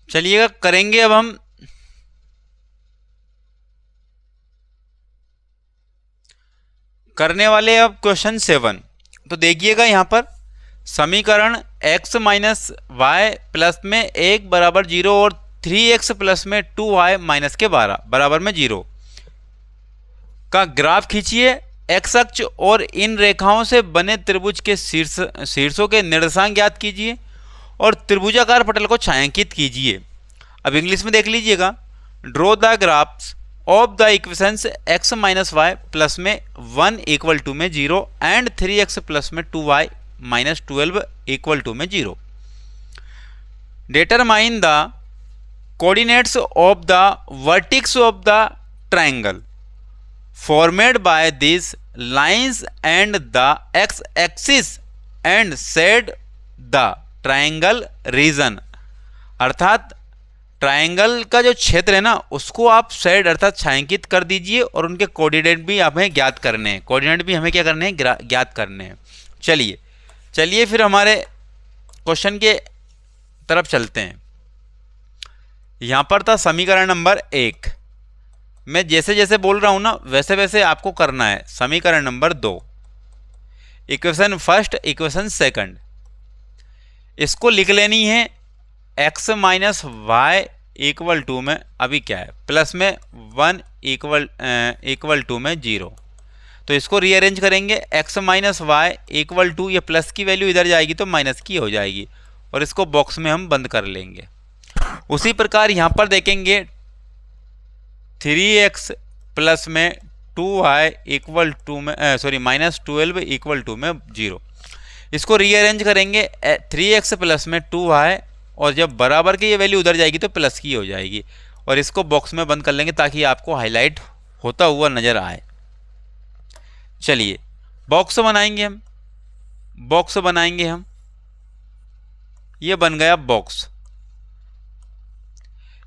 चलिएगा करेंगे अब हम करने वाले अब क्वेश्चन 7। तो देखिएगा यहाँ पर समीकरण x माइनस वाई प्लस में 1 बराबर 0 और 3x प्लस में 2y माइनस के 12 बराबर में 0 का ग्राफ खींचिए। x अक्ष और इन रेखाओं से बने त्रिभुज के शीर्षों के निर्देशांक ज्ञात कीजिए और त्रिभुजाकार पटल को छायांकित कीजिए। अब इंग्लिश में देख लीजिएगा, draw the graphs of the equations x minus y plus में 1 इक्वल टू में 0 एंड 3x प्लस में 2y माइनस 12 इक्वल टू में 0। Determine the coordinates of the vertex of the triangle formed by these lines and the x-axis and set the triangle region। अर्थात triangle का जो क्षेत्र है ना उसको आप सेड अर्थात छायांकित कर दीजिए और उनके कोऑर्डिनेट भी हमें ज्ञात करने हैं। कोऑर्डिनेट भी हमें क्या करने हैं, ज्ञात करने हैं। चलिए फिर हमारे क्वेश्चन के तरफ चलते हैं। यहाँ पर था समीकरण नंबर 1। मैं जैसे जैसे बोल रहा हूँ ना वैसे वैसे आपको करना है। समीकरण number 2, equation first, equation second, इसको लिख लेनी है x minus y equal to में अभी क्या है प्लस में 1 इक्वल टू में 0। तो इसको रीअरेंज करेंगे, x minus y equal to, ये प्लस की वैल्यू इधर जाएगी तो माइनस की हो जाएगी और इसको बॉक्स में हम बंद कर लेंगे। उसी प्रकार यहाँ पर देखेंगे 3x प्लस में 2y इक्वल टू में माइनस 12 इक्वल टू में 0। इसको रीअरेंज करेंगे 3x प्लस में 2y और जब बराबर की ये वैल्यू उधर जाएगी तो प्लस की हो जाएगी और इसको बॉक्स में बंद कर लेंगे ताकि आपको हाईलाइट होता हुआ नजर आए। चलिए बॉक्स बनाएंगे हम, ये बन गया बॉक्स,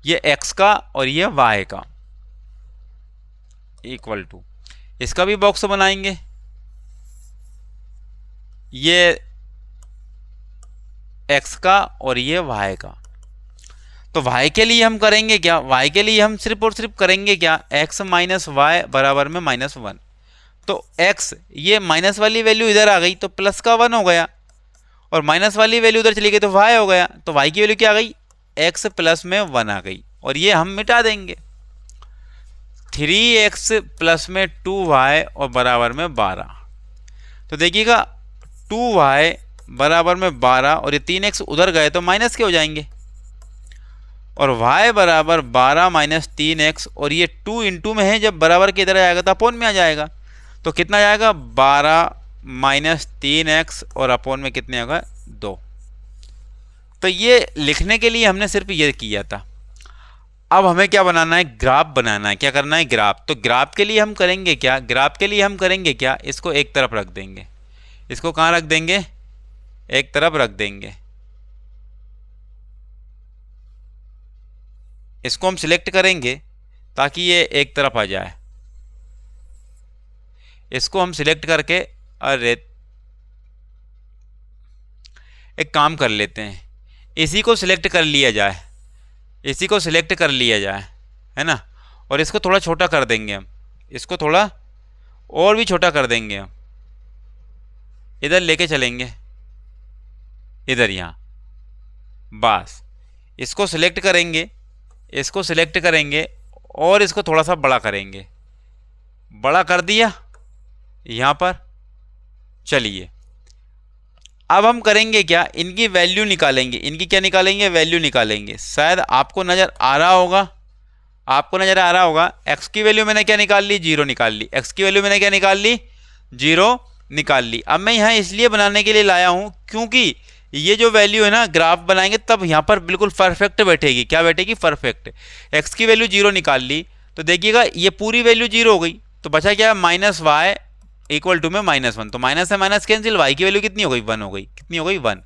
ये x का और ये y का इक्वल टू, इसका भी बॉक्स बनाएंगे, ये x का और ये y का। तो y के लिए हम करेंगे क्या, y के लिए हम सिर्फ और सिर्फ करेंगे क्या, x माइनस वाई बराबर में -1। तो x ये माइनस वाली वैल्यू इधर आ गई तो प्लस का 1 हो गया और माइनस वाली वैल्यू उधर चली गई तो y हो गया। तो y की वैल्यू क्या आ गई, x प्लस में 1 आ गई और ये हम मिटा देंगे। 3x प्लस में 2y और बराबर में 12। तो देखिएगा 2y बराबर में 12 और ये 3x उधर गए तो माइनस के हो जाएंगे और y बराबर 12 माइनस 3x और ये 2 इंटू में है, जब बराबर के इधर आएगा तो अपोन में आ जाएगा। तो कितना जाएगा 12 माइनस 3x और अपोन में कितने होगा 2। तो ये लिखने के लिए हमने सिर्फ ये किया था। अब हमें क्या बनाना है, ग्राफ बनाना है। क्या करना है, ग्राफ। तो ग्राफ के लिए हम करेंगे क्या, इसको एक तरफ रख देंगे। इसको कहाँ रख देंगे, एक तरफ रख देंगे। इसको हम सिलेक्ट करेंगे ताकि ये एक तरफ आ जाए। इसको हम सिलेक्ट करके, अरे एक काम कर लेते हैं, इसी को सिलेक्ट कर लिया जाए, है ना। और इसको थोड़ा छोटा कर देंगे हम, इसको थोड़ा और भी छोटा कर देंगे हम, इधर लेके चलेंगे, इधर यहाँ, बस। इसको सिलेक्ट करेंगे और इसको थोड़ा सा बड़ा करेंगे, बड़ा कर दिया यहाँ पर। चलिए अब हम करेंगे क्या, इनकी वैल्यू निकालेंगे। इनकी क्या निकालेंगे, वैल्यू निकालेंगे। शायद आपको नज़र आ रहा होगा, x की वैल्यू मैंने क्या निकाल ली, 0 निकाल ली। x की वैल्यू मैंने क्या निकाल ली, 0 निकाल ली। अब मैं यहाँ इसलिए बनाने के लिए लाया हूँ क्योंकि ये जो वैल्यू है ना, ग्राफ बनाएंगे तब यहाँ पर बिल्कुल परफेक्ट बैठेगी। क्या बैठेगी, परफेक्ट। x की वैल्यू 0 निकाल ली तो देखिएगा ये पूरी वैल्यू 0 हो गई। तो बचा क्या, माइनस वाई इक्वल टू में -1। तो माइनस से माइनस कैंसिल, y की वैल्यू कितनी हो गई, 1 हो गई। कितनी हो गई, 1।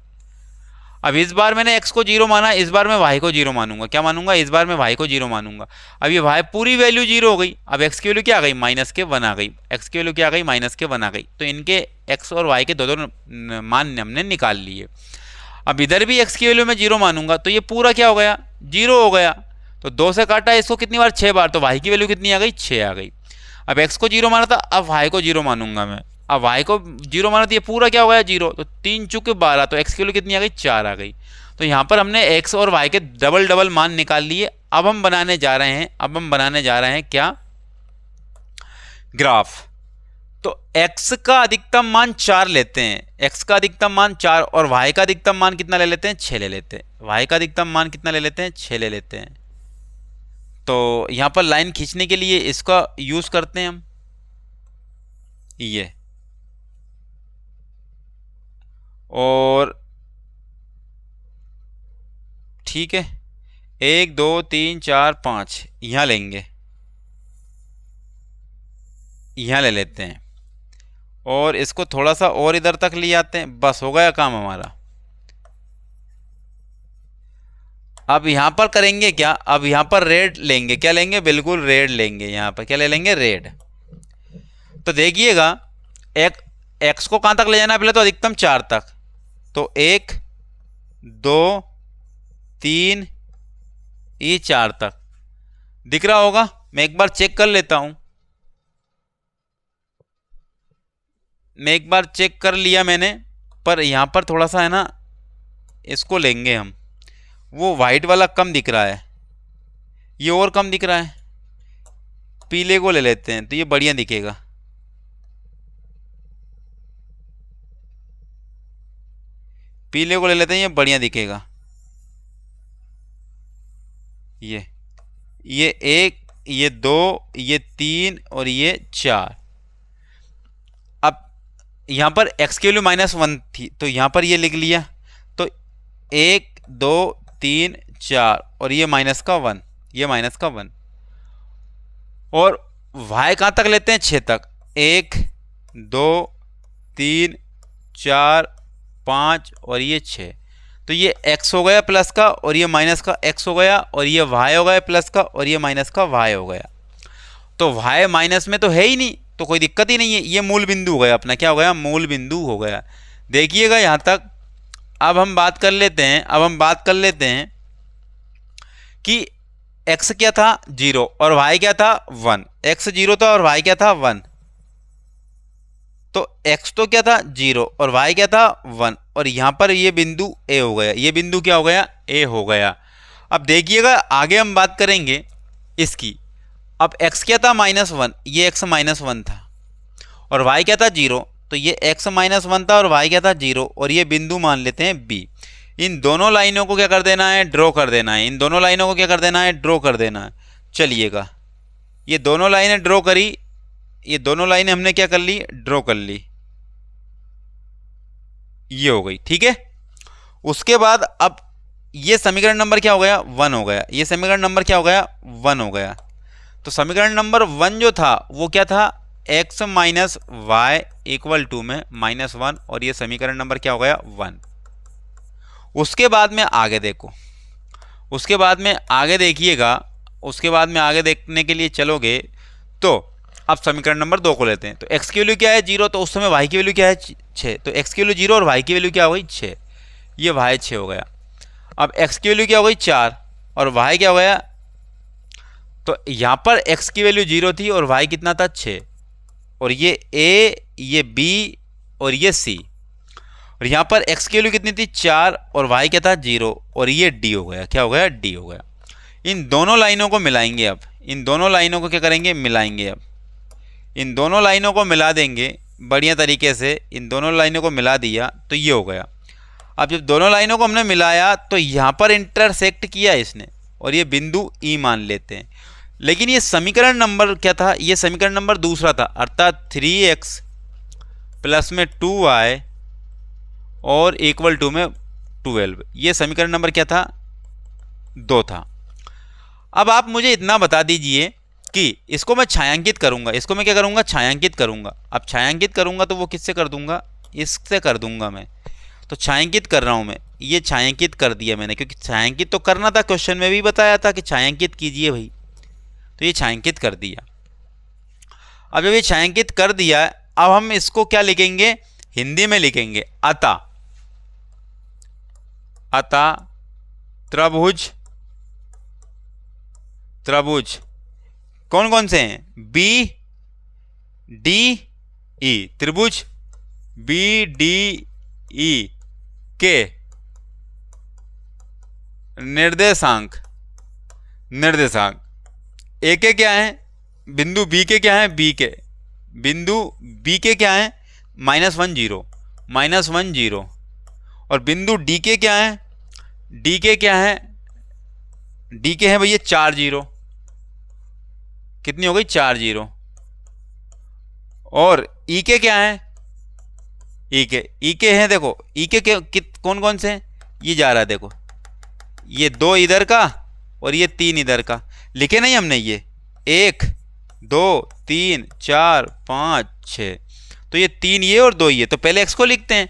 अब इस बार मैंने x को 0 माना, इस बार मैं y को 0 मानूंगा। क्या मानूंगा, इस बार मैं y को 0 मानूंगा। अब ये y पूरी वैल्यू 0 हो गई। अब x की वैल्यू क्या आ गई, -1 आ गई। x की वैल्यू क्या आ गई, -1 आ गई। तो इनके x और y के दो मान हमने निकाल लिए। अब इधर भी x की वैल्यू में 0 मानूंगा तो ये पूरा क्या हो गया, 0 हो गया। तो 2 से काटा इसको कितनी बार, 6 बार, तो y की वैल्यू कितनी आ गई, 6 आ गई। अब x को 0 माना था, अब y को 0 मानूंगा मैं। अब y को 0 माना तो ये पूरा क्या हो गया, 0, तो 3 चुके 12, तो x की वैल्यू कितनी आ गई, 4 आ गई। तो यहाँ पर हमने x और y के डबल डबल मान निकाल लिए। अब हम बनाने जा रहे हैं क्या, ग्राफ। तो x का अधिकतम मान 4 लेते हैं, x का अधिकतम मान 4, और y का अधिकतम मान कितना ले लेते हैं, 6 ले लेते हैं। y का अधिकतम मान कितना ले लेते हैं, 6 ले लेते हैं। तो यहां पर लाइन खींचने के लिए इसका यूज करते हैं हम, ये, और ठीक है, 1 2 3 4 5 यहां लेंगे, यहां ले लेते हैं, और इसको थोड़ा सा और इधर तक ले आते हैं, बस हो गया काम हमारा। अब यहां पर करेंगे क्या, अब यहां पर रेड लेंगे, क्या लेंगे, बिल्कुल रेड लेंगे। यहां पर क्या ले लेंगे, रेड। तो देखिएगा एक्स को कहां तक ले जाना है, पहले तो अधिकतम 4 तक, तो 1 2 3 ये 4 तक दिख रहा होगा। मैं एक बार चेक कर लेता हूं, मैं एक बार चेक कर लिया मैंने, पर यहां पर थोड़ा सा है ना, इसको लेंगे हम, वो वाइट वाला कम दिख रहा है, ये और कम दिख रहा है, पीले को ले लेते हैं तो ये बढ़िया दिखेगा। पीले को ले लेते हैं, ये बढ़िया दिखेगा। ये 1 ये 2 ये 3 और ये 4। अब यहां पर x की वैल्यू -1 थी, तो यहां पर ये लिख लिया, तो 1 2 3 4 और ये -1, ये -1, और y कहां तक लेते हैं, 6 तक, 1 2 3 4 5 और ये 6। तो ये x हो गया प्लस का, और ये माइनस का x हो गया, और ये y हो गया प्लस का, और ये माइनस का y हो गया। तो y माइनस में तो है ही नहीं, तो कोई दिक्कत ही नहीं है, ये मूल बिंदु हो गया अपना, क्या हो गया, मूल बिंदु हो गया। देखिएगा यहां तक। अब हम बात कर लेते हैं कि x क्या था, 0, और y क्या था, 1। x 0 था और y क्या था, 1। तो x तो क्या था, 0, और y क्या था, 1, और यहां पर ये बिंदु a हो गया, ये बिंदु क्या हो गया, a हो गया। अब देखिएगा आगे हम बात करेंगे इसकी। अब x क्या था, -1, ये x -1 था, और y क्या था, 0, तो ये x -1 था और y क्या था, 0, और ये बिंदु मान लेते हैं b। इन दोनों लाइनों को क्या कर देना है, ड्रॉ कर देना है, इन दोनों लाइनों को क्या कर देना है, ड्रॉ कर देना है। चलिएगा, ये दोनों लाइनें ड्रॉ करी, ये दोनों लाइनें हमने क्या कर ली, ड्रॉ कर ली, ये हो गई, ठीक है। उसके बाद अब ये समीकरण नंबर क्या हो गया, 1 हो गया, ये समीकरण नंबर क्या हो गया, 1 हो गया। तो समीकरण नंबर 1 जो था वो क्या था, x minus y equal to में -1, और ये समीकरण नंबर क्या हो गया, 1। उसके बाद में आगे देखो, उसके बाद में आगे देखिएगा, उसके बाद में आगे देखने के लिए चलोगे तो अब समीकरण नंबर 2 को लेते हैं। तो x की वैल्यू क्या है, 0, तो उस समय y की वैल्यू क्या है, 6, तो x की वैल्यू 0 और y की वैल्यू क्या हो गई, 6, ये y 6 हो गया। अब x की वैल्यू क्या हो गई, 4, और y क्या हो गया, तो यहाँ पर x की वैल्यू 0 थी और y कितना था, 6, और ये a, ये b और ये c, और यहाँ पर x की वैल्यू कितनी थी, 4, और y क्या था, 0, और ये d हो गया, क्या हो गया, d हो गया। इन दोनों लाइनों को मिलाएंगे, अब इन दोनों लाइनों को क्या करेंगे, मिलाएंगे। अब इन दोनों लाइनों को मिला देंगे बढ़िया तरीके से, इन दोनों लाइनों को मिला दिया तो ये हो गया। अब जब दोनों लाइनों को हमने मिलाया तो यहाँ पर इंटरसेक्ट किया इसने, और ये बिंदु E मान लेते हैं। लेकिन ये समीकरण नंबर क्या था, ये समीकरण नंबर दूसरा था, अर्थात 3x प्लस में 2y और इक्वल टू में 12, ये समीकरण नंबर क्या था, 2 था। अब आप मुझे इतना बता दीजिए कि इसको मैं छायांकित करूंगा, इसको मैं क्या करूंगा, छायांकित करूंगा। अब छायांकित करूंगा तो वो किससे कर दूंगा, इससे कर दूंगा मैं। तो छायांकित कर रहा हूं मैं, ये छायांकित कर दिया मैंने, क्योंकि छायांकित तो करना था, क्वेश्चन में भी बताया था कि छायांकित कीजिए भाई, तो ये छायांकित कर दिया। अब जब ये छायांकित कर दिया, अब हम इसको क्या लिखेंगे, हिंदी में लिखेंगे, अतः अतः त्रिभुज त्रिभुज कौन कौन से हैं? बी डी ई, त्रिभुज बी डी ई के निर्देशांक ए के क्या है? बिंदु बी के क्या है? बिंदु बी के क्या है? -1 0 और बिंदु डी के क्या है? डी के क्या है? डी के है भैया 4 0। कितनी हो गई? 4 0। और ई के क्या है? ई के हैं, देखो ई के कौन कौन से हैं? ये जा रहा है, देखो ये 2 इधर का और ये 3 इधर का, लिखे नहीं हमने, ये 1 2 3 4 5 6, तो ये 3 ये और 2 ये, तो पहले x को लिखते हैं।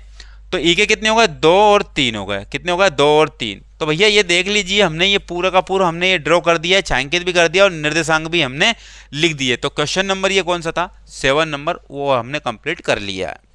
तो ई के कितने हो गए? 2 और 3 हो गए। कितने हो गए? 2 और 3। तो भैया ये देख लीजिए, हमने ये पूरा का पूरा हमने ये ड्रॉ कर दिया है, छायांकित भी कर दिया और निर्देशांक भी हमने लिख दिए। तो क्वेश्चन नंबर ये कौन सा था? 7 नंबर, वो हमने कंप्लीट कर लिया है।